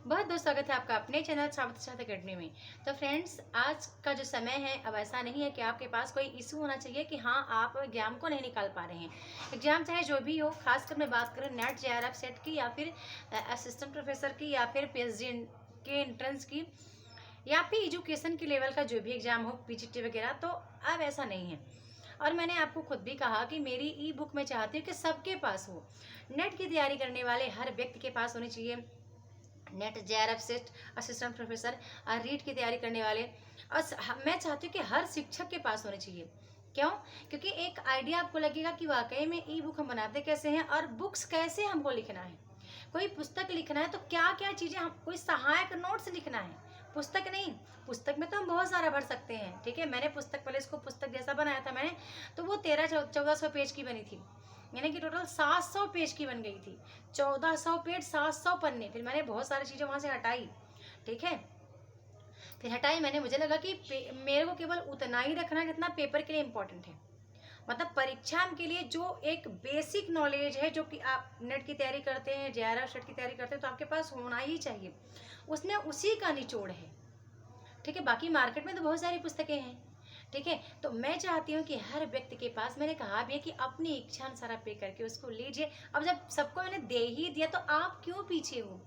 बहुत बहुत स्वागत है आपका अपने चैनल सावित्री साथ अकेडमी में। तो फ्रेंड्स, आज का जो समय है अब ऐसा नहीं है कि आपके पास कोई इशू होना चाहिए कि हाँ आप एग्जाम को नहीं निकाल पा रहे हैं। एग्जाम चाहे जो भी हो, खासकर मैं बात करूँ नेट जेआरएफ सेट की या फिर असिस्टेंट प्रोफेसर की या फिर पीएचडी के एंट्रेंस की या फिर एजुकेशन के लेवल का जो भी एग्जाम हो, पीजीटी वगैरह, तो अब ऐसा नहीं है। और मैंने आपको खुद भी कहा कि मेरी ई बुक मैं चाहती हूँ कि सबके पास हो। नेट की तैयारी करने वाले हर व्यक्ति के पास होनी चाहिए net JRF set, assistant professor और रीट की तैयारी करने वाले। और मैं चाहती हूँ कि हर शिक्षक के पास होने चाहिए। क्यों? क्योंकि एक आइडिया आपको लगेगा कि वाकई में ई बुक हम बनाते कैसे हैं और बुक्स कैसे हमको लिखना है। कोई पुस्तक लिखना है तो क्या क्या चीज़ें, हम कोई सहायक नोट्स लिखना है, पुस्तक नहीं। पुस्तक में तो हम बहुत सारा भर सकते हैं, ठीक है। मैंने पुस्तक पहले इसको पुस्तक जैसा बनाया था मैंने, तो वो 13-1400 पेज की बनी थी, यानी कि टोटल 700 पेज की बन गई थी। 1400 पेज, 700 पन्ने। फिर मैंने बहुत सारी चीज़ें वहाँ से हटाई, ठीक है। फिर हटाई मैंने, मुझे लगा कि मेरे को केवल उतना ही रखना है जितना पेपर के लिए इम्पोर्टेंट है। मतलब परीक्षा के लिए जो एक बेसिक नॉलेज है, जो कि आप नेट की तैयारी करते हैं, जेआरएफ सेट की तैयारी करते हैं, तो आपके पास होना ही चाहिए। उसमें उसी का निचोड़ है, ठीक है। बाकी मार्केट में तो बहुत सारी पुस्तकें हैं, ठीक है। तो मैं चाहती हूँ कि हर व्यक्ति के पास, मैंने कहा भी है कि अपनी इच्छा अनुसार पे करके उसको लीजिए। अब जब सबको मैंने दे ही दिया तो आप क्यों पीछे हो?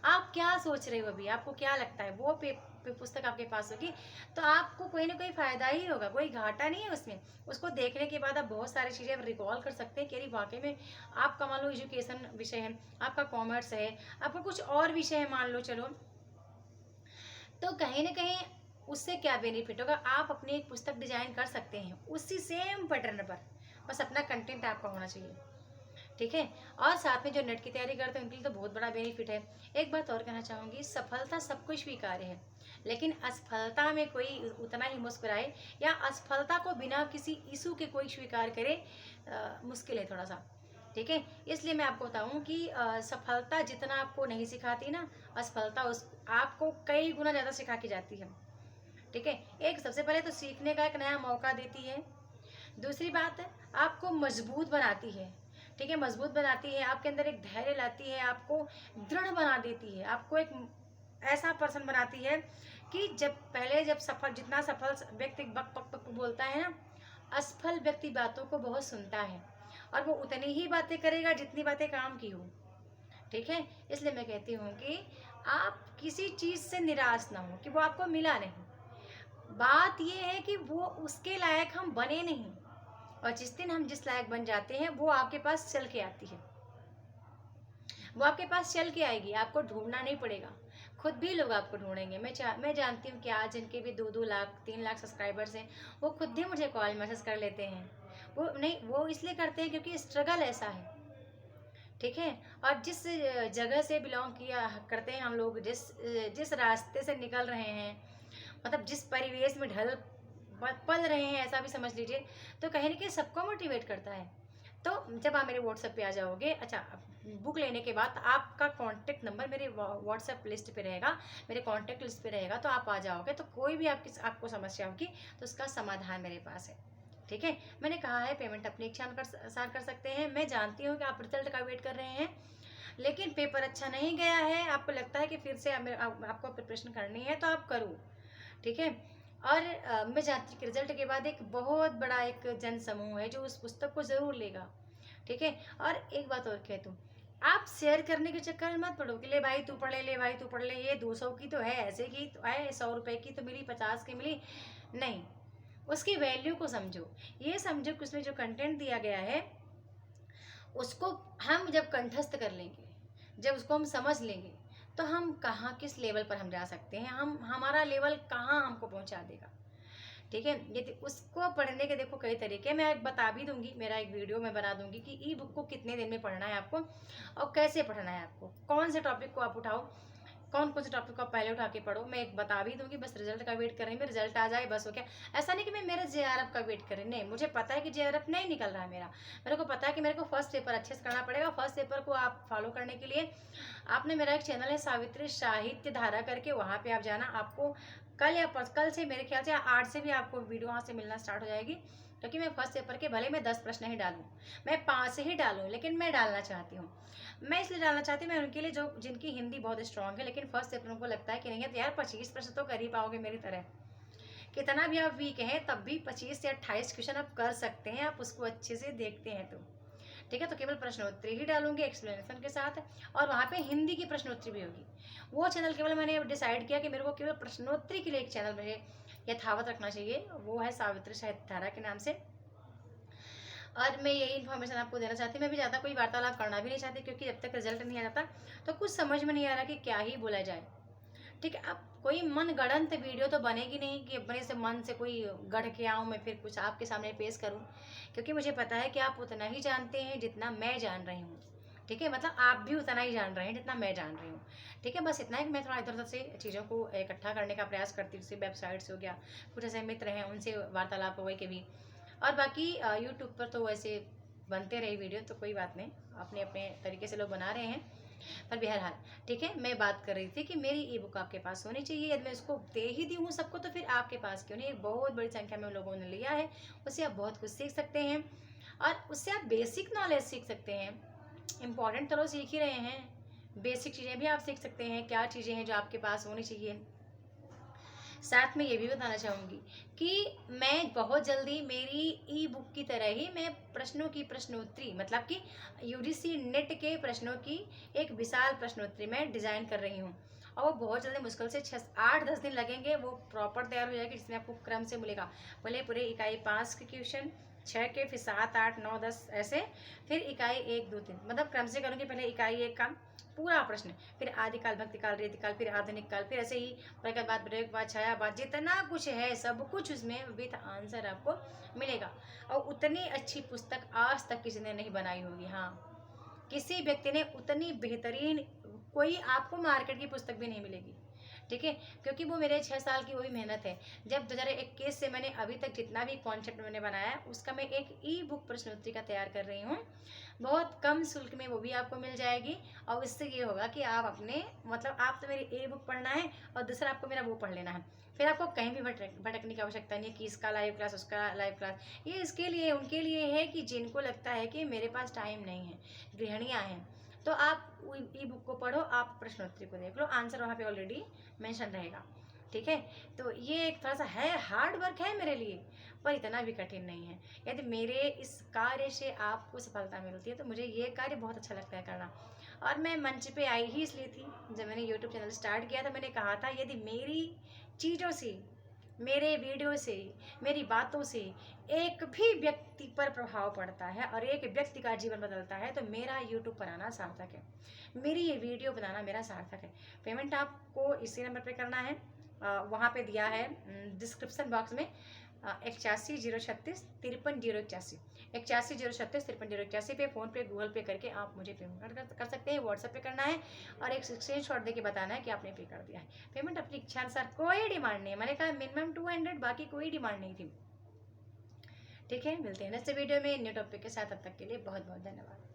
आप क्या सोच रहे हो? अभी आपको क्या लगता है वो पुस्तक आपके पास होगी तो आपको कोई ना कोई फायदा ही होगा, कोई घाटा नहीं है उसमें। उसको देखने के बाद आप बहुत सारी चीज़ें रिकॉल कर सकते हैं कि अरे वाकई में आपका मान लो एजुकेशन विषय है, आपका कॉमर्स है, आपका कुछ और विषय है मान लो, चलो, तो कहीं ना कहीं उससे क्या बेनिफिट होगा, आप अपनी एक पुस्तक डिजाइन कर सकते हैं उसी सेम पैटर्न पर। बस अपना कंटेंट आपका होना चाहिए, ठीक है। और साथ में जो नेट की तैयारी करते हैं उनके लिए तो बहुत बड़ा बेनिफिट है। एक बात और कहना चाहूँगी, सफलता सबको स्वीकार्य है, लेकिन असफलता में कोई उतना ही मुस्कुराए या असफलता को बिना किसी इशू के कोई स्वीकार करे, मुश्किल है थोड़ा सा, ठीक है। इसलिए मैं आपको बताऊं कि सफलता जितना आपको नहीं सिखाती ना, असफलता उस आपको कई गुना ज़्यादा सिखा के जाती है, ठीक है। एक सबसे पहले तो सीखने का एक नया मौका देती है। दूसरी बात है, आपको मजबूत बनाती है, ठीक है। मजबूत बनाती है, आपके अंदर एक धैर्य लाती है, आपको दृढ़ बना देती है, आपको एक ऐसा पर्सन बनाती है कि जब सफल, जितना सफल व्यक्ति बक बक बक बोलता है ना, असफल व्यक्ति बातों को बहुत सुनता है और वो उतनी ही बातें करेगा जितनी बातें काम की हो, ठीक है। इसलिए मैं कहती हूँ कि आप किसी चीज़ से निराश ना हो कि वो आपको मिला नहीं। बात ये है कि वो उसके लायक हम बने नहीं, और जिस दिन हम जिस लायक बन जाते हैं वो आपके पास चल के आती है, वो आपके पास चल के आएगी, आपको ढूंढना नहीं पड़ेगा, खुद भी लोग आपको ढूंढेंगे। मैं जानती हूँ कि आज जिनके भी 2-2 लाख 3 लाख सब्सक्राइबर्स हैं, वो खुद भी मुझे कॉल मैसेज कर लेते हैं। वो नहीं, वो इसलिए करते हैं क्योंकि स्ट्रगल ऐसा है, ठीक है। और जिस जगह से बिलोंग किया करते हैं हम लोग, जिस जिस रास्ते से निकल रहे हैं, मतलब जिस परिवेश में पल रहे हैं, ऐसा भी समझ लीजिए, तो कहीं ना कहीं सबको मोटिवेट करता है। तो जब आप मेरे व्हाट्सएप पे आ जाओगे, अच्छा, बुक लेने के बाद आपका कांटेक्ट नंबर मेरे व्हाट्सएप लिस्ट पे रहेगा, मेरे कांटेक्ट लिस्ट पे रहेगा, तो आप आ जाओगे तो कोई भी आपको समस्या होगी तो उसका समाधान मेरे पास है, ठीक है। मैंने कहा है पेमेंट अपनी इच्छा अनुसार कर सकते हैं। मैं जानती हूँ कि आप रिजल्ट का वेट कर रहे हैं, लेकिन पेपर अच्छा नहीं गया है, आपको लगता है कि फिर से आपको प्रिपरेशन करनी है तो आप करो, ठीक है। और मैं जानती हूँ कि रिजल्ट के बाद एक बहुत बड़ा एक जन समूह है जो उस पुस्तक को जरूर लेगा, ठीक है। और एक बात और कह दूँ, आप शेयर करने के चक्कर में मत पड़ो कि ले भाई तू पढ़ ले, ले भाई तू पढ़ ले, ये 200 की तो है, ऐसे की तो है, 100 रुपए की तो मिली, 50 की मिली, नहीं। उसकी वैल्यू को समझो, ये समझो कि उसमें जो कंटेंट दिया गया है उसको हम जब कंठस्थ कर लेंगे, जब उसको हम समझ लेंगे, तो हम कहाँ किस लेवल पर हम जा सकते हैं, हम हमारा लेवल कहाँ हमको पहुँचा देगा, ठीक है। यदि उसको पढ़ने के देखो कई तरीके, मैं एक बता भी दूंगी, मेरा एक वीडियो मैं बना दूंगी कि ई बुक को कितने दिन में पढ़ना है आपको और कैसे पढ़ना है आपको, कौन से टॉपिक को आप उठाओ, कौन कौन से टॉपिक को आप पहले उठा के पढ़ो। मैं एक बता भी दूंगी, बस रिजल्ट का वेट कर रही हूँ, रिजल्ट आ जाए बस हो गया। ऐसा नहीं कि मैं मेरे जेआरएफ का वेट कर रही, नहीं, मुझे पता है कि जेआरएफ नहीं निकल रहा है मेरा, मेरे को पता है कि मेरे को फर्स्ट पेपर अच्छे से करना पड़ेगा। फर्स्ट पेपर को आप फॉलो करने के लिए आपने मेरा एक चैनल है सावित्री साहित्य धारा करके, वहाँ पे आप जाना, आपको कल से मेरे ख्याल से 8 से भी आपको वीडियो वहाँ से मिलना स्टार्ट हो जाएगी, क्योंकि मैं फर्स्ट पेपर के भले मैं 10 प्रश्न ही डालूँ, मैं 5 ही डालूँ, लेकिन मैं डालना चाहती हूँ। मैं इसलिए डालना चाहती हूँ, मैं उनके लिए जो जिनकी हिंदी बहुत स्ट्रांग है, लेकिन फर्स्ट पेपर उनको लगता है कि नहीं है तो यार 25 प्रश्न तो कर ही पाओगे मेरी तरह। कितना भी आप वीक हैं तब भी 25 से 28 क्वेश्चन आप कर सकते हैं, आप उसको अच्छे से देखते हैं तो। ठीक है, तो केवल प्रश्नोत्तरी ही डालूंगी एक्सप्लेनेशन के साथ, और वहाँ पे हिंदी की प्रश्नोत्तरी भी होगी। वो चैनल केवल मैंने डिसाइड किया कि मेरे को केवल प्रश्नोत्तरी के लिए एक चैनल मुझे यथावत रखना चाहिए, वो है सावित्री साहित्य धारा के नाम से। और मैं यही इन्फॉर्मेशन आपको देना चाहती हूँ। मैं भी ज़्यादा कोई वार्तालाप करना भी नहीं चाहती, क्योंकि जब तक रिजल्ट नहीं आ जाता तो कुछ समझ में नहीं आ रहा कि क्या ही बोला जाए। ठीक है, अब कोई मन गढ़ंत वीडियो तो बनेगी नहीं कि अपने से मन से कोई गढ़ के आऊँ मैं फिर कुछ आपके सामने पेश करूँ, क्योंकि मुझे पता है कि आप उतना ही जानते हैं जितना मैं जान रही हूँ। ठीक है, मतलब आप भी उतना ही जान रहे हैं जितना मैं जान रही हूँ। ठीक है, बस इतना है कि मैं थोड़ा इधर उधर से चीज़ों को इकट्ठा करने का प्रयास करती हूँ, जैसे वेबसाइट्स हो गया, कुछ ऐसे मित्र हैं उनसे वार्तालाप हो गई कभी, और बाकी यूट्यूब पर तो वैसे बनते रहे वीडियो, तो कोई बात नहीं, अपने अपने तरीके से लोग बना रहे हैं। पर बहरहाल ठीक है, मैं बात कर रही थी कि मेरी ई बुक आपके पास होनी चाहिए। यदि मैं इसको दे ही दी हूँ सबको तो फिर आपके पास क्यों नहीं, एक बहुत बड़ी संख्या में लोगों ने लिया है, उससे आप बहुत कुछ सीख सकते हैं, और उससे आप बेसिक नॉलेज सीख सकते हैं। इम्पॉर्टेंट तो लोग सीख ही रहे हैं, बेसिक चीज़ें भी आप सीख सकते हैं, क्या चीज़ें हैं जो आपके पास होनी चाहिए। साथ में ये भी बताना चाहूँगी कि मैं बहुत जल्दी मेरी ई बुक की तरह ही मैं प्रश्नों की प्रश्नोत्तरी, मतलब कि यूजीसी नेट के प्रश्नों की एक विशाल प्रश्नोत्तरी मैं डिज़ाइन कर रही हूँ, और वो बहुत जल्दी, मुश्किल से 6-8-10 दिन लगेंगे, वो प्रॉपर तैयार हो जाएगी, जिसमें आपको क्रम से मिलेगा। पहले पूरे इकाई 5 के क्वेश्चन, 6 के, फिर 7, 8, 9, 10 ऐसे, फिर इकाई 1, 2, 3, मतलब क्रम से करूँगी। पहले इकाई 1 का पूरा प्रश्न, फिर आदिकाल, भक्तिकाल, रीतिकाल, फिर आधुनिक काल, फिर ऐसे ही प्रगतवाद, प्रयोगवाद, छायावाद, जितना कुछ है सब कुछ उसमें विथ आंसर आपको मिलेगा। और उतनी अच्छी पुस्तक आज तक किसी ने नहीं बनाई होगी। हाँ, किसी व्यक्ति ने उतनी बेहतरीन कोई आपको मार्केट की पुस्तक भी नहीं मिलेगी। ठीक है, क्योंकि वो मेरे 6 साल की वो भी मेहनत है। जब 2021 से मैंने अभी तक जितना भी कॉन्सेप्ट मैंने बनाया उसका मैं एक ई बुक प्रश्नोत्तरी का तैयार कर रही हूँ, बहुत कम शुल्क में वो भी आपको मिल जाएगी। और इससे ये होगा कि आप अपने, मतलब आप तो मेरी ई बुक पढ़ना है और दूसरा आपको मेरा वो पढ़ लेना है, फिर आपको कहीं भी भटकने की आवश्यकता नहीं है कि इसका लाइव क्लास उसका लाइव क्लास। ये इसके लिए, उनके लिए है कि जिनको लगता है कि मेरे पास टाइम नहीं है, गृहिणियाँ हैं, तो आप ई बुक को पढ़ो, आप प्रश्नोत्तरी को देख लो, आंसर वहाँ पे ऑलरेडी मेंशन रहेगा। ठीक है, तो ये एक थोड़ा सा है, हार्ड वर्क है मेरे लिए, पर इतना भी कठिन नहीं है। यदि मेरे इस कार्य से आपको सफलता मिलती है तो मुझे ये कार्य बहुत अच्छा लगता है करना। और मैं मंच पे आई ही इसलिए थी, जब मैंने यूट्यूब चैनल स्टार्ट किया था मैंने कहा था यदि मेरी चीज़ों से, मेरे वीडियो से, मेरी बातों से एक भी व्यक्ति पर प्रभाव पड़ता है और एक व्यक्ति का जीवन बदलता है तो मेरा यूट्यूब पर आना सार्थक है, मेरी ये वीडियो बनाना मेरा सार्थक है। पेमेंट आपको इसी नंबर पे करना है, वहाँ पे दिया है डिस्क्रिप्शन बॉक्स में, 8106305181, 8106305181 पे फ़ोन पे गूगल पे करके आप मुझे पेमेंट कर सकते हैं। व्हाट्सएप पे करना है और एक स्क्रीनशॉट दे के बताना है कि आपने पे कर दिया है। पेमेंट अपनी इच्छा अनुसार, कोई डिमांड नहीं है, मैंने कहा मिनिमम 200, बाकी कोई डिमांड नहीं थी। ठीक है, मिलते हैं नेक्स्ट वीडियो में न्यू टॉपिक के साथ, तब तक के लिए बहुत बहुत धन्यवाद।